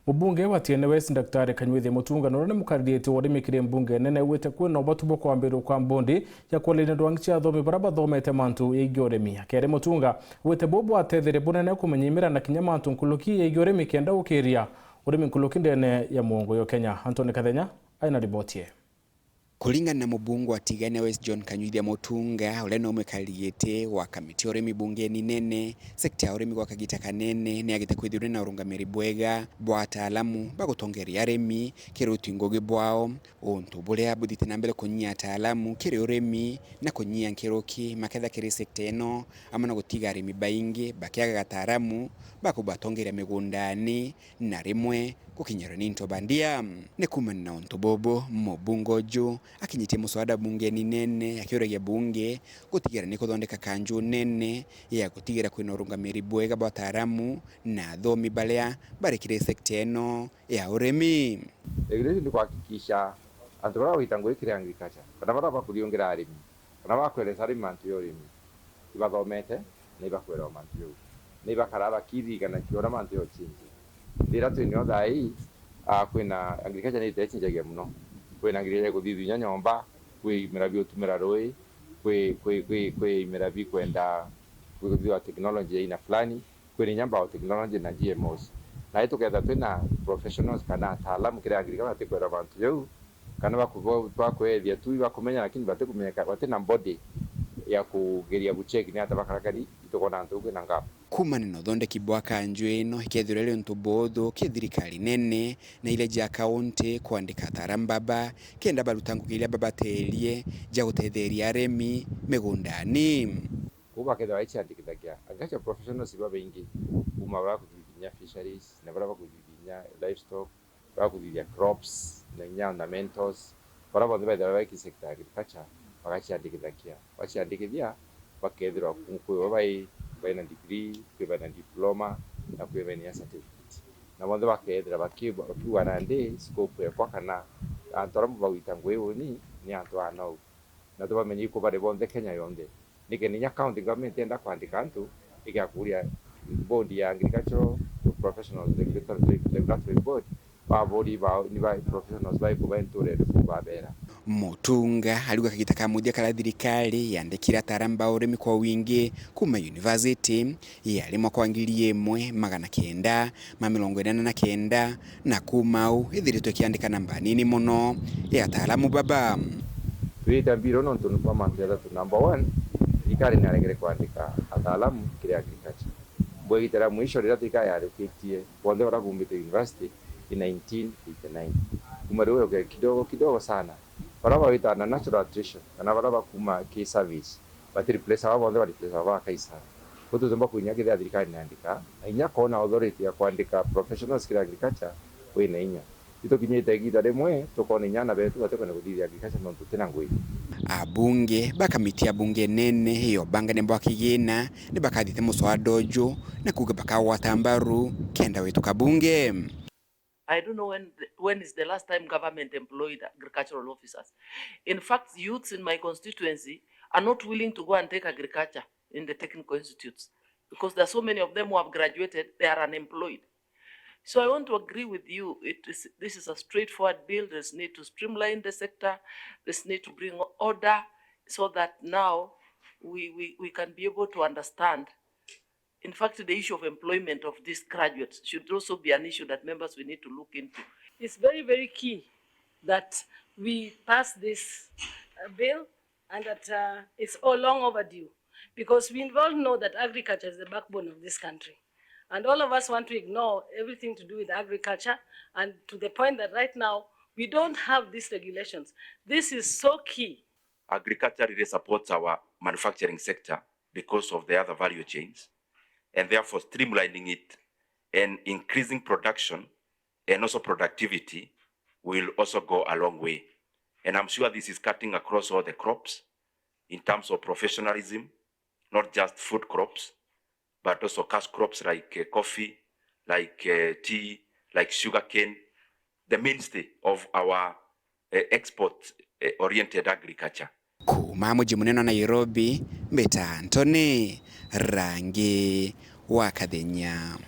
Mbunge wa Tiene West Daktari Kwagirithia MUTUNGA none mukariritie URIMI kiri mbunge nene wite kwina ubatu kwambiru kwa MBONDI ya kualinda ndwangi athomi bara bathomete MANTU yeigi URIMI. Kere MUTUNGA wite BUBU atethire BUNENE kumenyimira na kinya MANTU nkuluki yeigi URIMI kenda gukiria URIMI nkuluki ndene ya muongo yo Kenya. Antoni Kathenya aina ribotie. Kulingana na mbunge wa Tiene West Kwagirithia MUTUNGA ule no mwekaririete wa kamiti URIMI bungeni nene sekta ya URIMI kwa kagita kanene ni agite kwithirwe na urungamiri bwega bwa ataalamu bagutongeria ARIMI kiri utingogi bwao untu buria buthite na mbere kunyia ataalamu kiri URIMI na kunyia nkiruki maketha kiri sekta eno amana gutiga ARIMI baingi bakiaga ataalamu bakubatongeria migundani na rimwe kukinyera ni ntobandia ne kumana na untu bobo mubungoju akinyitie muswada bungeni nene akiuragia bunge gutigira ni kuthondeka kanju nene ya gutigira kwina urungamiri bwega bwa ataalamu na athomi baria barikire sekta eno ya URIMI. Egere ni kuhakikisha antu bara witangurikira agriculture kana bara bakuriongera ARIMI kana bakweleza ARIMI MANTU ya URIMI ibathomete ni bakwera MANTU yo ni bakaraba kiri kana kiora MANTU yo chinji ndira twinyo thai kwina agriculture ni techinjagia muno kwina ngirije kuthithinya nyomba kwi mirabi utumira roi kwi mirabi kwenda kuthithiwa technology ina fulani kwi nyamba wa technology na GMOs na ito ketha twina professionals kana ataalamu kira agriculture atikwera MANTU yo kana bakwethia tu bakumenya lakini batikumenya batina body ya kugeria bucheki ni atabakaragari itokona ntuge nanga kumana no thondeki bwa kanju eno ikethirele untu botho kithirikari nene na ile ja county kuandika ataalamu baba kenda barutangukiria babaterie ja gutetheria ARIMI migundani kuba ketha ichi andikithagia agriculture professionals baba ingi kuma bara kuthithinya fisheries na bara kuthithinya livestock bara kuthithinya crops na nya ornamentals bara bonde ba ki sector agriculture wachiandikithia bakethirwa kuwa baina degree baina diploma na kuwa baina certificate na bonde bakethira bakiwa na ndi scope ya kwa kana antaramu bagwitangwe ni antu anau na tuba menyi ko bare bonde Kenya yonde nikeninya county government enda kwandika antu igakuria board ya agricultural professionals regulatory board babodi ba ni ba professionals ba ko benture ba bera MUTUNGA alikuwa kagitaka mudia kala thirikari yandikira ataalamu ba URIMI kwa wingi kuma university yali mwaka wa 1989 na kumau ithiritwe kiandika namba nini muno ya ataalamu baba twita biro no tunu kwa MANTU ya number 1 ikari na regere kuandika ataalamu kile agriculture bwegitera mwisho rira thirikari yariketie bonde ora gumbite university in 1989 umarewe kidogo sana baraba wita na natural attrition kana baraba kuma ki service but replace aba bonde replace aba kaisa kuto zomba kunyagithia thirikari naandika inya kona authority ya kuandika professional skill agriculture wina inya ito kinyete gida demwe tokona nyana betu batokana kuthithia agriculture no tutena ngui abunge bakamiti ya bunge nene hiyo bangane bwa KWINA ni bakathite muswada uju na kuga bakawatambaru kenda wetu kabunge. I don't know when is the last time government employed agricultural officers. In fact, youths in my constituency are not willing to go and take agriculture in the technical institutes because there are so many of them who have graduated, they are unemployed. So I want to agree with you. This is a straightforward bill. There's need to streamline the sector. There's need to bring order so that now we can be able to understand. In fact, the issue of employment of these graduates should also be an issue that members we need to look into. It's very, very key that we pass this bill and that it's all long overdue because we all know that agriculture is the backbone of this country. And all of us want to ignore everything to do with agriculture and to the point that right now we don't have these regulations. This is so key. Agriculture really supports our manufacturing sector because of the other value chains. And therefore streamlining it and increasing production and also productivity will also go a long way. And I'm sure this is cutting across all the crops in terms of professionalism, not just food crops, but also cash crops like coffee, like tea, like sugarcane, the mainstay of our export-oriented agriculture. Kuma mji munene wa Nairobi, Mbeta Antoni, rangi wa Kathenya.